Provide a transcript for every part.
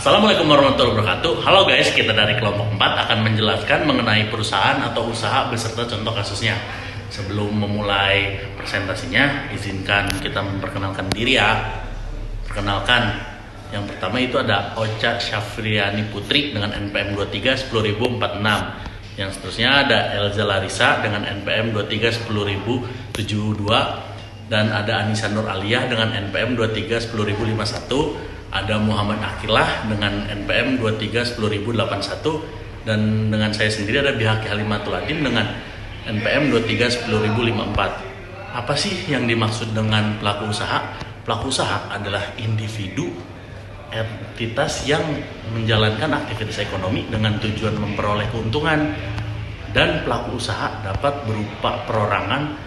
Assalamualaikum warahmatullahi wabarakatuh. Halo guys, kita dari kelompok 4 akan menjelaskan mengenai perusahaan atau usaha beserta contoh kasusnya. Sebelum memulai presentasinya, izinkan kita memperkenalkan diri ya. Perkenalkan, yang pertama itu ada Ocha Syafriani Putri dengan NPM 23 10046. Yang seterusnya ada Elza Larissa dengan NPM 23 10072. Dan ada Anissa Nur Aliyah dengan NPM 23 10051. Ada Muhammad Akilah dengan NPM 23 10081. Dan dengan saya sendiri ada Bihaki Halimatul Adin dengan NPM 23 10054. Apa sih yang dimaksud dengan pelaku usaha? Pelaku usaha adalah individu, entitas yang menjalankan aktivitas ekonomi dengan tujuan memperoleh keuntungan. Dan pelaku usaha dapat berupa perorangan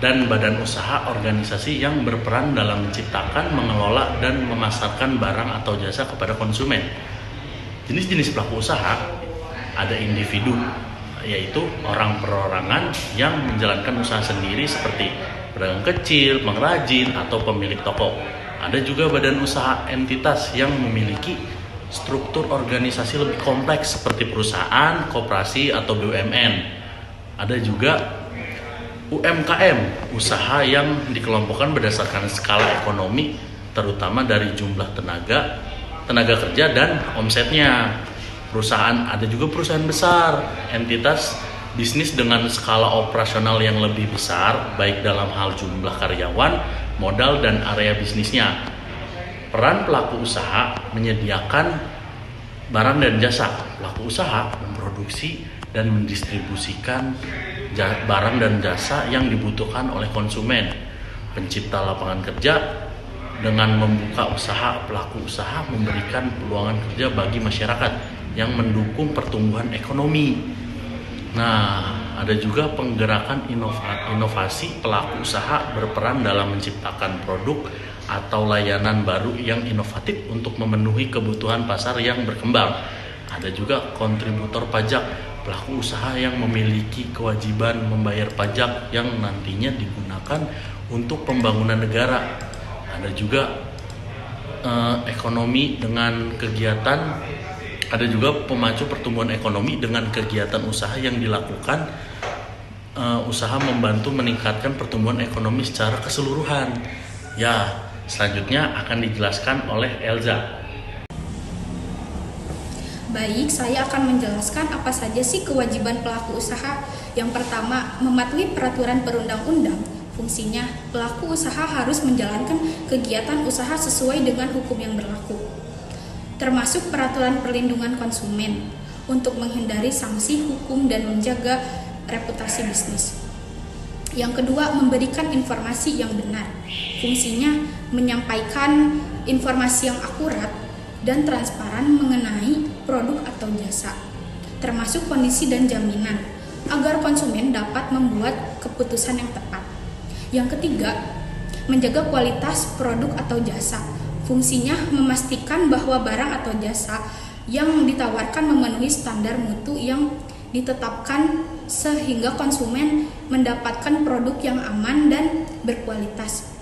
dan badan usaha organisasi yang berperan dalam menciptakan, mengelola, dan memasarkan barang atau jasa kepada konsumen. Jenis-jenis pelaku usaha ada individu, yaitu orang perorangan yang menjalankan usaha sendiri seperti pedagang kecil, pengrajin, atau pemilik toko. Ada juga badan usaha entitas yang memiliki struktur organisasi lebih kompleks seperti perusahaan, koperasi, atau BUMN. Ada juga UMKM, usaha yang dikelompokkan berdasarkan skala ekonomi, terutama dari jumlah tenaga kerja dan omsetnya. Perusahaan, ada juga perusahaan besar, entitas bisnis dengan skala operasional yang lebih besar, baik dalam hal jumlah karyawan, modal, dan area bisnisnya. Peran pelaku usaha menyediakan barang dan jasa. Pelaku usaha memproduksi dan mendistribusikan barang dan jasa yang dibutuhkan oleh konsumen. Pencipta lapangan kerja, dengan membuka usaha, pelaku usaha memberikan peluang kerja bagi masyarakat yang mendukung pertumbuhan ekonomi. Nah, ada juga penggerakan inovasi. Pelaku usaha berperan dalam menciptakan produk atau layanan baru yang inovatif untuk memenuhi kebutuhan pasar yang berkembang. Ada juga kontributor pajak, pelaku usaha yang memiliki kewajiban membayar pajak yang nantinya digunakan untuk pembangunan negara. Ada juga ekonomi dengan kegiatan, ada juga pemacu pertumbuhan ekonomi dengan kegiatan usaha yang dilakukan. Usaha membantu meningkatkan pertumbuhan ekonomi secara keseluruhan. Ya, selanjutnya akan dijelaskan oleh Elza. Baik, saya akan menjelaskan apa saja sih kewajiban pelaku usaha. Yang pertama, mematuhi peraturan perundang-undang. Fungsinya, pelaku usaha harus menjalankan kegiatan usaha sesuai dengan hukum yang berlaku, termasuk peraturan perlindungan konsumen, untuk menghindari sanksi hukum dan menjaga reputasi bisnis. Yang kedua, memberikan informasi yang benar. Fungsinya, menyampaikan informasi yang akurat dan transparan mengenai produk atau jasa, termasuk kondisi dan jaminan, agar konsumen dapat membuat keputusan yang tepat. Yang ketiga, menjaga kualitas produk atau jasa. Fungsinya memastikan bahwa barang atau jasa yang ditawarkan memenuhi standar mutu yang ditetapkan sehingga konsumen mendapatkan produk yang aman dan berkualitas.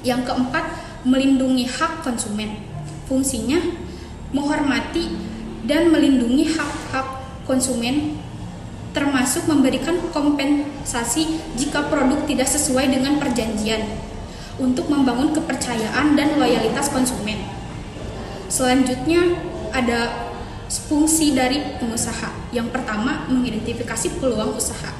Yang keempat, melindungi hak konsumen. Fungsinya menghormati dan melindungi hak-hak konsumen, termasuk memberikan kompensasi jika produk tidak sesuai dengan perjanjian, untuk membangun kepercayaan dan loyalitas konsumen. Selanjutnya ada fungsi dari pengusaha. Yang pertama, mengidentifikasi peluang usaha.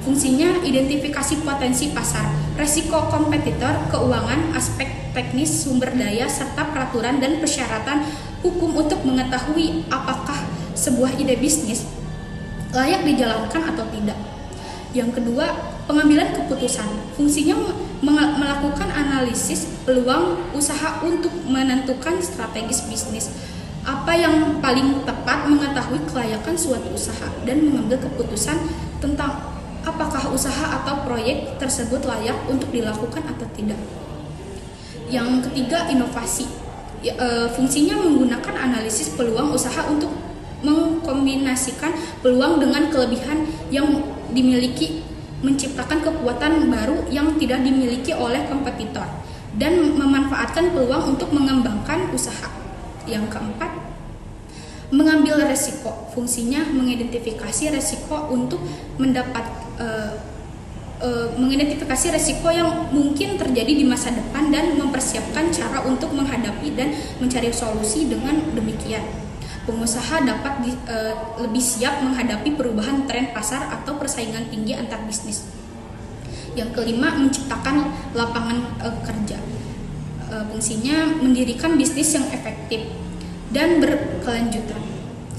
Fungsinya identifikasi potensi pasar, resiko kompetitor, keuangan, aspek teknis, sumber daya, serta peraturan dan persyaratan hukum untuk mengetahui apakah sebuah ide bisnis layak dijalankan atau tidak. Yang kedua, pengambilan keputusan. Fungsinya melakukan analisis peluang usaha untuk menentukan strategis bisnis, apa yang paling tepat, mengetahui kelayakan suatu usaha, dan mengambil keputusan tentang apakah usaha atau proyek tersebut layak untuk dilakukan atau tidak. Yang ketiga, inovasi. Fungsinya menggunakan analisis peluang usaha untuk mengkombinasikan peluang dengan kelebihan yang dimiliki, menciptakan kekuatan baru yang tidak dimiliki oleh kompetitor, dan memanfaatkan peluang untuk mengembangkan usaha. Yang keempat, mengambil resiko. Fungsinya mengidentifikasi resiko untuk mengidentifikasi resiko yang mungkin terjadi di masa depan dan mempersiapkan cara untuk menghadapi dan mencari solusi. Dengan demikian, pengusaha dapat lebih siap menghadapi perubahan tren pasar atau persaingan tinggi antar bisnis. Yang kelima, menciptakan lapangan kerja. Fungsinya mendirikan bisnis yang efektif dan berkelanjutan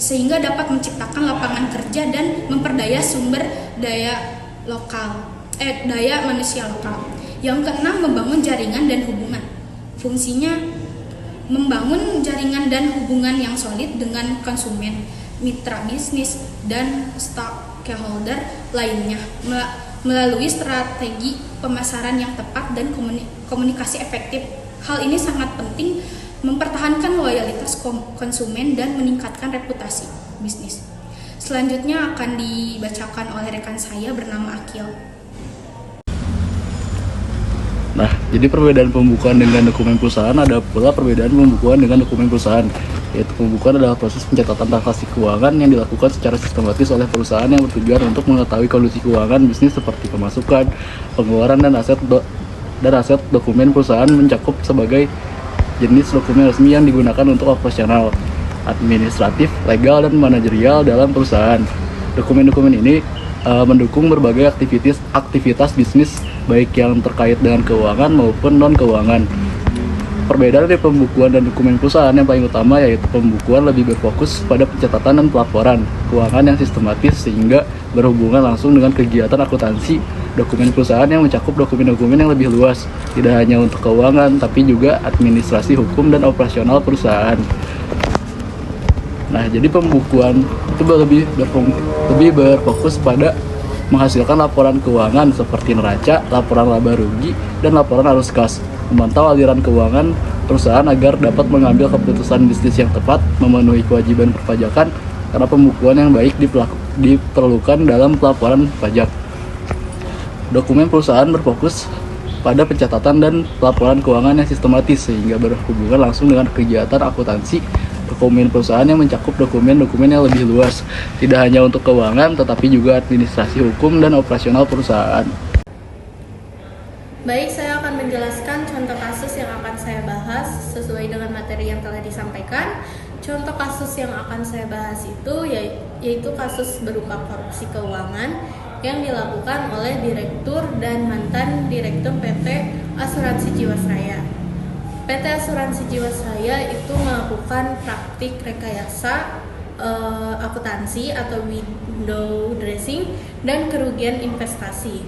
sehingga dapat menciptakan lapangan kerja dan memperdaya sumber daya manusia lokal. Yang keenam, membangun jaringan dan hubungan. Fungsinya membangun jaringan dan hubungan yang solid dengan konsumen, mitra bisnis, dan stakeholder lainnya melalui strategi pemasaran yang tepat dan komunikasi efektif. Hal ini sangat penting mempertahankan loyalitas konsumen dan meningkatkan reputasi bisnis. Selanjutnya akan dibacakan oleh rekan saya bernama Akil. Nah, jadi perbedaan pembukuan dengan dokumen perusahaan ada pula perbedaan pembukuan dengan dokumen perusahaan. Yaitu pembukuan adalah proses pencatatan transaksi keuangan yang dilakukan secara sistematis oleh perusahaan yang bertujuan untuk mengetahui kondisi keuangan bisnis seperti pemasukan, pengeluaran, dan aset. Dokumen perusahaan mencakup sebagai jenis dokumen resmi yang digunakan untuk operasional, administratif, legal, dan manajerial dalam perusahaan. Dokumen-dokumen ini mendukung berbagai aktivitas bisnis baik yang terkait dengan keuangan maupun non-keuangan. Perbedaan dari pembukuan dan dokumen perusahaan yang paling utama yaitu pembukuan lebih berfokus pada pencatatan dan pelaporan keuangan yang sistematis sehingga berhubungan langsung dengan kegiatan akuntansi. Dokumen perusahaan yang mencakup dokumen-dokumen yang lebih luas, tidak hanya untuk keuangan tapi juga administrasi, hukum, dan operasional perusahaan. Nah, jadi pembukuan itu lebih berfokus pada menghasilkan laporan keuangan seperti neraca, laporan laba rugi, dan laporan arus kas, memantau aliran keuangan perusahaan agar dapat mengambil keputusan bisnis yang tepat, memenuhi kewajiban perpajakan, karena pembukuan yang baik diperlukan dalam pelaporan pajak. Dokumen perusahaan berfokus pada pencatatan dan pelaporan keuangan yang sistematis sehingga berhubungan langsung dengan kegiatan akuntansi. Dokumen perusahaan yang mencakup dokumen-dokumen yang lebih luas, tidak hanya untuk keuangan tetapi juga administrasi, hukum, dan operasional perusahaan. Baik, saya akan menjelaskan contoh kasus yang akan saya bahas sesuai dengan materi yang telah disampaikan. Contoh kasus yang akan saya bahas itu yaitu kasus berupa korupsi keuangan yang dilakukan oleh direktur dan mantan direktur PT Asuransi Jiwasraya. PT Asuransi Jiwasraya itu melakukan praktik rekayasa akuntansi atau window dressing dan kerugian investasi.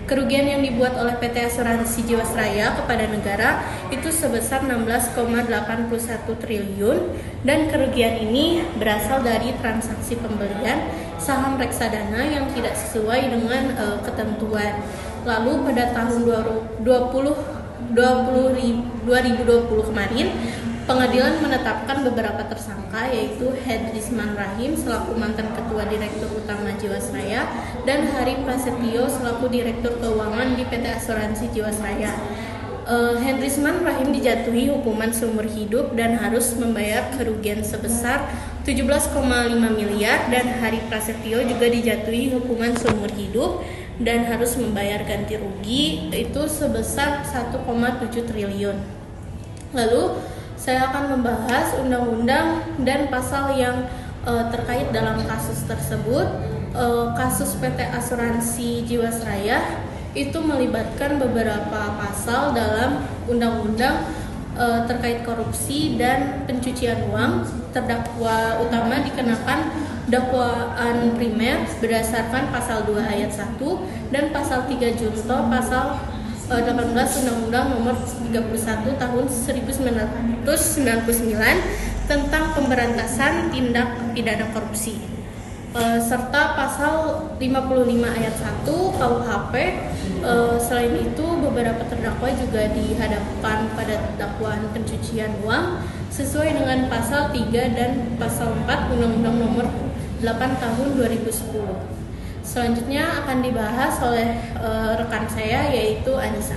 Kerugian yang dibuat oleh PT Asuransi Jiwasraya kepada negara itu sebesar 16,81 triliun dan kerugian ini berasal dari transaksi pembelian saham reksadana yang tidak sesuai dengan ketentuan. Lalu pada tahun 2020 kemarin, pengadilan menetapkan beberapa tersangka yaitu Hendrisman Rahim selaku mantan ketua direktur utama Jiwasraya dan Hari Prasetyo selaku direktur keuangan di PT Asuransi Jiwasraya. Hendrisman Rahim dijatuhi hukuman seumur hidup dan harus membayar kerugian sebesar 17,5 miliar dan Hari Prasetyo juga dijatuhi hukuman seumur hidup dan harus membayar ganti rugi itu sebesar 1,7 triliun. Lalu saya akan membahas undang-undang dan pasal yang terkait dalam kasus tersebut. Kasus PT Asuransi Jiwasraya itu melibatkan beberapa pasal dalam undang-undang terkait korupsi dan pencucian uang. Terdakwa utama dikenakan dakwaan primer berdasarkan pasal 2 ayat 1 dan pasal 3 junto pasal 18 Undang-Undang Nomor 31 Tahun 1999 tentang pemberantasan tindak pidana korupsi, serta pasal 55 ayat 1 KUHP. Selain itu, beberapa terdakwa juga dihadapkan pada dakwaan pencucian uang sesuai dengan pasal 3 dan pasal 4 Undang-Undang Nomor 8 Tahun 2010. Selanjutnya akan dibahas oleh rekan saya yaitu Anissa.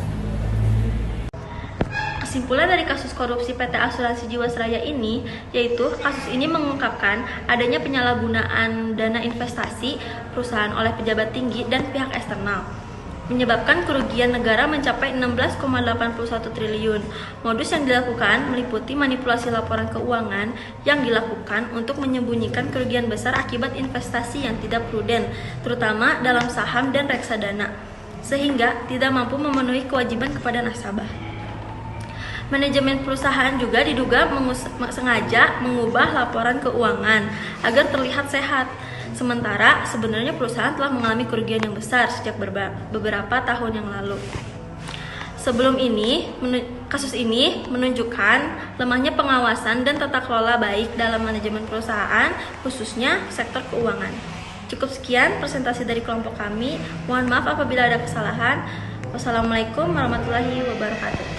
kesimpulan dari kasus korupsi PT Asuransi Jiwasraya ini yaitu kasus ini mengungkapkan adanya penyalahgunaan dana investasi perusahaan oleh pejabat tinggi dan pihak eksternal, menyebabkan kerugian negara mencapai 16,81 triliun. Modus yang dilakukan meliputi manipulasi laporan keuangan yang dilakukan untuk menyembunyikan kerugian besar akibat investasi yang tidak prudent, terutama dalam saham dan reksadana, sehingga tidak mampu memenuhi kewajiban kepada nasabah. Manajemen perusahaan juga diduga sengaja mengubah laporan keuangan agar terlihat sehat. Sementara sebenarnya perusahaan telah mengalami kerugian yang besar sejak beberapa tahun yang lalu. Sebelum ini, kasus ini menunjukkan lemahnya pengawasan dan tata kelola baik dalam manajemen perusahaan, khususnya sektor keuangan. Cukup sekian presentasi dari kelompok kami. Mohon maaf apabila ada kesalahan. Wassalamualaikum warahmatullahi wabarakatuh.